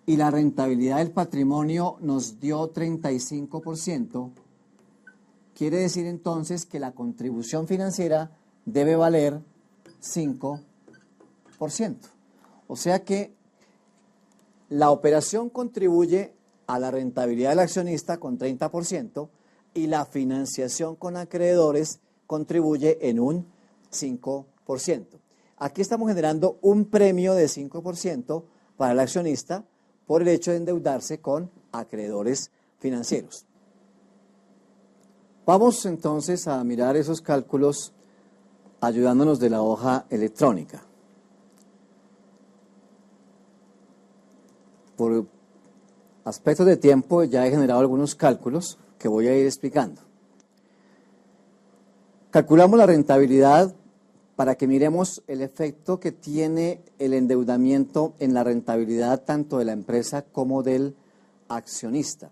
y la rentabilidad del patrimonio nos dio 35%, quiere decir entonces que la contribución financiera debe valer 5%. O sea que la operación contribuye a la rentabilidad del accionista con 30% y la financiación con acreedores contribuye en un 5%. Aquí estamos generando un premio de 5% para el accionista por el hecho de endeudarse con acreedores financieros. Vamos entonces a mirar esos cálculos ayudándonos de la hoja electrónica. Por aspectos de tiempo ya he generado algunos cálculos que voy a ir explicando. Calculamos la rentabilidad para que miremos el efecto que tiene el endeudamiento en la rentabilidad tanto de la empresa como del accionista.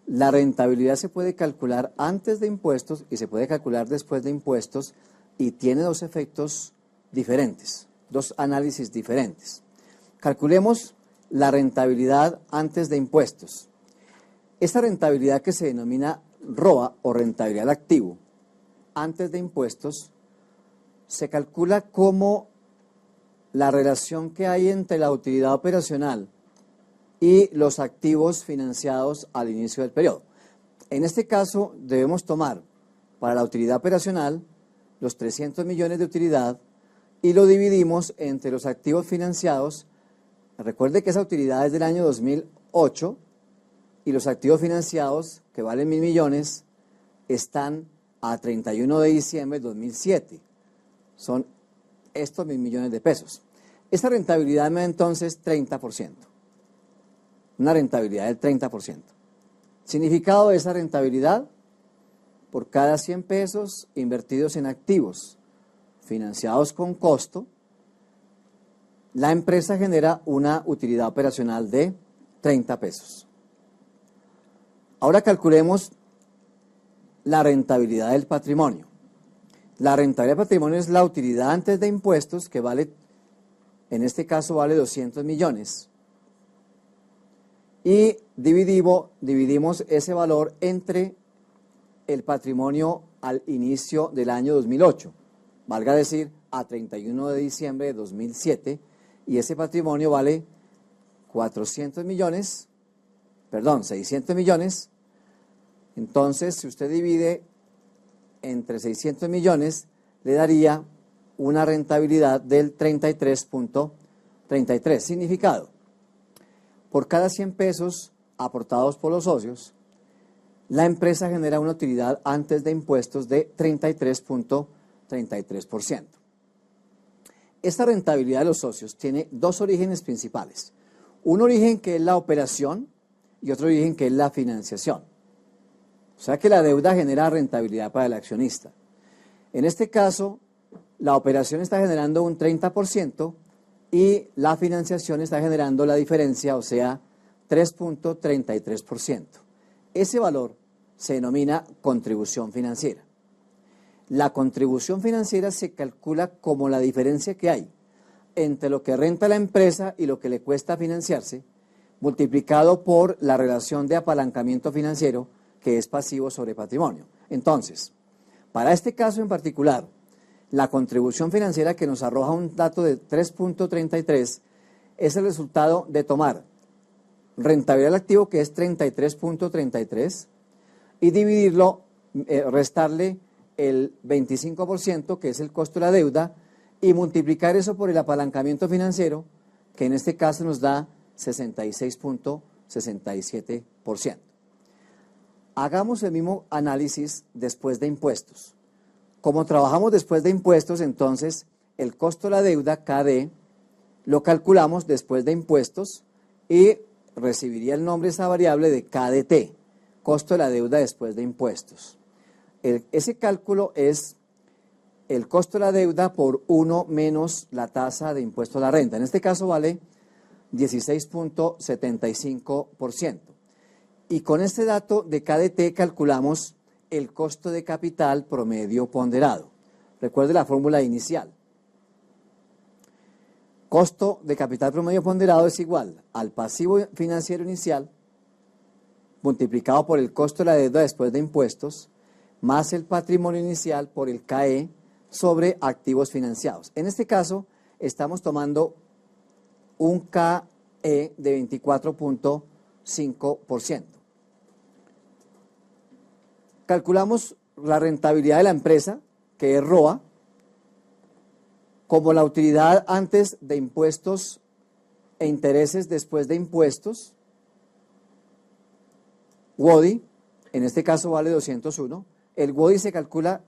La rentabilidad se puede calcular antes de impuestos y se puede calcular después de impuestos y tiene dos efectos diferentes, dos análisis diferentes. Calculemos la rentabilidad antes de impuestos. Esta rentabilidad que se denomina ROA o rentabilidad del activo antes de impuestos se calcula como la relación que hay entre la utilidad operacional y los activos financiados al inicio del periodo. En este caso debemos tomar para la utilidad operacional los 300 millones de utilidad y lo dividimos entre los activos financiados. Recuerde que esa utilidad es del año 2008 y los activos financiados, que valen 1.000 millones, están a 31 de diciembre de 2007. Son estos 1.000 millones de pesos. Esta rentabilidad me da entonces 30%. Una rentabilidad del 30%. Significado de esa rentabilidad: por cada 100 pesos invertidos en activos financiados con costo, la empresa genera una utilidad operacional de 30 pesos. Ahora calculemos la rentabilidad del patrimonio. La rentabilidad del patrimonio es la utilidad antes de impuestos, que vale, en este caso vale 200 millones. Y dividimos ese valor entre el patrimonio al inicio del año 2008, valga decir a 31 de diciembre de 2007, y ese patrimonio vale 600 millones, Entonces, si usted divide entre 600 millones, le daría una rentabilidad del 33.33. Significado: por cada 100 pesos aportados por los socios, la empresa genera una utilidad antes de impuestos de 33.33%. Esta rentabilidad de los socios tiene dos orígenes principales. Un origen que es la operación y otro origen que es la financiación. O sea que la deuda genera rentabilidad para el accionista. En este caso, la operación está generando un 30% y la financiación está generando la diferencia, o sea, 3.33%. Ese valor se denomina contribución financiera. La contribución financiera se calcula como la diferencia que hay entre lo que renta la empresa y lo que le cuesta financiarse, multiplicado por la relación de apalancamiento financiero, que es pasivo sobre patrimonio. Entonces, para este caso en particular, la contribución financiera, que nos arroja un dato de 3.33, es el resultado de tomar rentabilidad del activo, que es 33.33, y dividirlo, restarle el 25%, que es el costo de la deuda, y multiplicar eso por el apalancamiento financiero, que en este caso nos da 66.67%. Hagamos el mismo análisis después de impuestos. Como trabajamos después de impuestos, entonces el costo de la deuda, KD, lo calculamos después de impuestos y recibiría el nombre de esa variable de KDT, costo de la deuda después de impuestos. Ese cálculo es el costo de la deuda por 1 menos la tasa de impuesto a la renta. En este caso vale 16.75%. Y con este dato de KDT calculamos el costo de capital promedio ponderado. Recuerde la fórmula inicial. Costo de capital promedio ponderado es igual al pasivo financiero inicial multiplicado por el costo de la deuda después de impuestos más el patrimonio inicial por el KE sobre activos financiados. En este caso estamos tomando un KE de 24.5%. Calculamos la rentabilidad de la empresa, que es ROA, como la utilidad antes de impuestos e intereses después de impuestos, WODI, en este caso vale 201. El WODI se calcula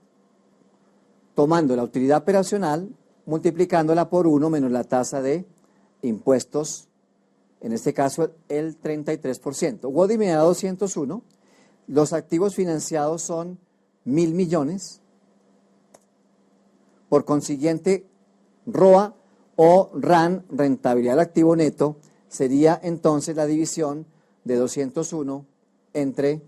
tomando la utilidad operacional, multiplicándola por 1 menos la tasa de impuestos, en este caso el 33%. WODI me da 201. Los activos financiados son 1.000 millones. Por consiguiente, ROA o RAN, rentabilidad del activo neto, sería entonces la división de 201 entre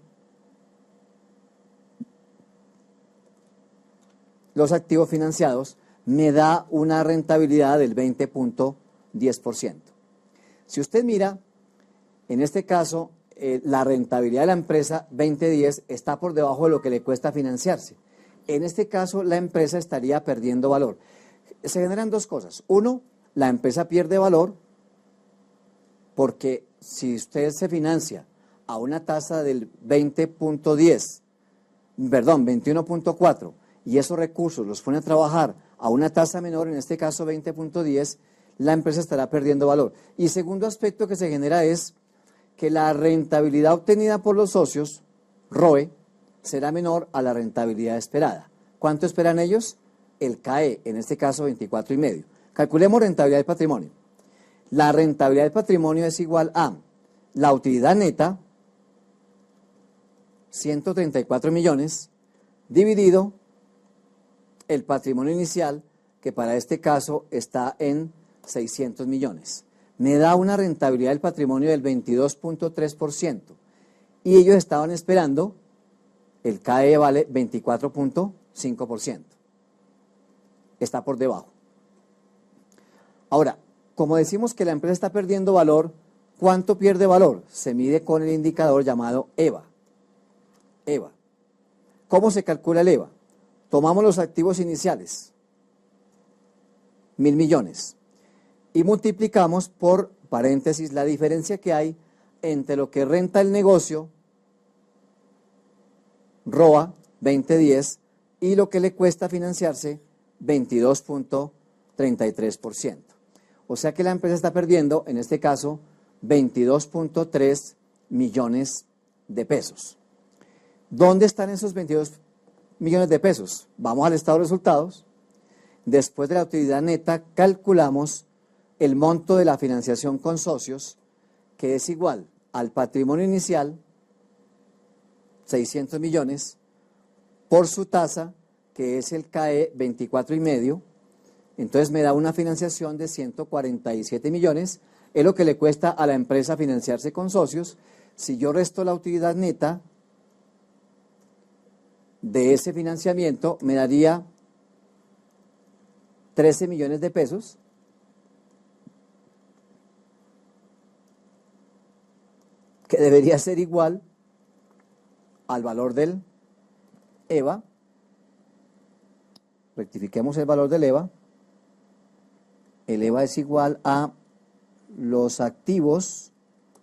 los activos financiados, me da una rentabilidad del 20.10%. Si usted mira, en este caso, la rentabilidad de la empresa 2010 está por debajo de lo que le cuesta financiarse. En este caso, la empresa estaría perdiendo valor. Se generan dos cosas. Uno, la empresa pierde valor porque si usted se financia a una tasa del 21.4, y esos recursos los pone a trabajar a una tasa menor, en este caso 20.10, la empresa estará perdiendo valor. Y segundo aspecto que se genera es que la rentabilidad obtenida por los socios, ROE, será menor a la rentabilidad esperada. ¿Cuánto esperan ellos? El CAE, en este caso 24,5. Calculemos rentabilidad del patrimonio. La rentabilidad del patrimonio es igual a la utilidad neta, 134 millones, dividido el patrimonio inicial, que para este caso está en 600 millones. Me da una rentabilidad del patrimonio del 22.3%. Y ellos estaban esperando, el CAE vale 24.5%. Está por debajo. Ahora, como decimos que la empresa está perdiendo valor, ¿cuánto pierde valor? Se mide con el indicador llamado EVA. EVA. ¿Cómo se calcula el EVA? Tomamos los activos iniciales, 1.000 millones, y multiplicamos por paréntesis la diferencia que hay entre lo que renta el negocio ROA 2010 y lo que le cuesta financiarse 22.33%. O sea que la empresa está perdiendo, en este caso, 22.3 millones de pesos. ¿Dónde están esos 22 millones de pesos? Vamos al estado de resultados. Después de la utilidad neta, calculamos el monto de la financiación con socios, que es igual al patrimonio inicial, 600 millones, por su tasa, que es el CAE 24,5. Entonces me da una financiación de 147 millones, es lo que le cuesta a la empresa financiarse con socios. Si yo resto la utilidad neta de ese financiamiento, me daría 13 millones de pesos, que debería ser igual al valor del EVA. Rectifiquemos el valor del EVA. El EVA es igual a los activos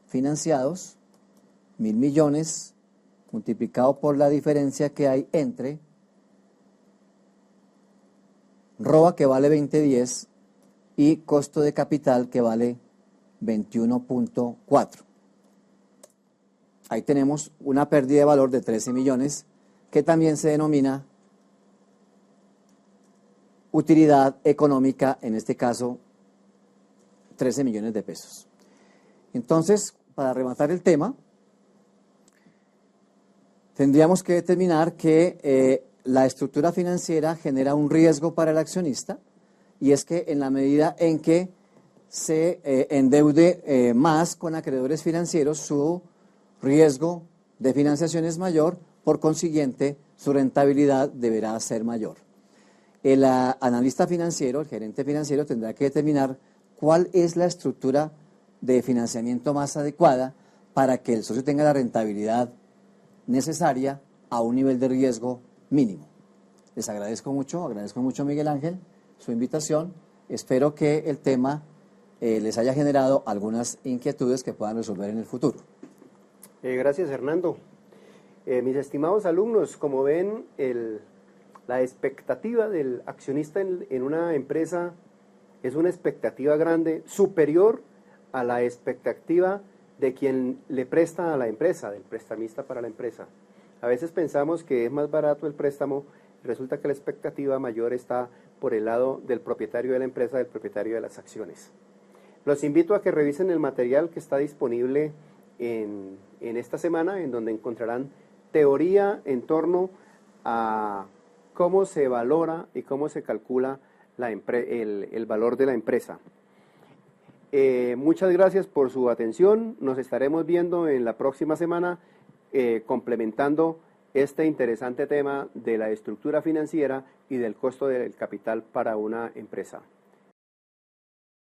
financiados, 1.000 millones, multiplicado por la diferencia que hay entre ROA, que vale 2010, y costo de capital, que vale 21.4. Ahí tenemos una pérdida de valor de 13 millones, que también se denomina utilidad económica, en este caso 13 millones de pesos. Entonces, para rematar el tema, tendríamos que determinar que la estructura financiera genera un riesgo para el accionista, y es que en la medida en que se endeude más con acreedores financieros, su riesgo de financiación es mayor, por consiguiente su rentabilidad deberá ser mayor. El analista financiero, el gerente financiero, tendrá que determinar cuál es la estructura de financiamiento más adecuada para que el socio tenga la rentabilidad necesaria a un nivel de riesgo mínimo. Les agradezco mucho Miguel Ángel su invitación. Espero que el tema les haya generado algunas inquietudes que puedan resolver en el futuro. Gracias, Hernando. Mis estimados alumnos, como ven, la expectativa del accionista en una empresa es una expectativa grande, superior a la expectativa de quien le presta a la empresa, del prestamista para la empresa. A veces pensamos que es más barato el préstamo, resulta que la expectativa mayor está por el lado del propietario de la empresa, del propietario de las acciones. Los invito a que revisen el material que está disponible en esta semana, en donde encontrarán teoría en torno a cómo se valora y cómo se calcula el valor de la empresa. Muchas gracias por su atención. Nos estaremos viendo en la próxima semana complementando este interesante tema de la estructura financiera y del costo del capital para una empresa.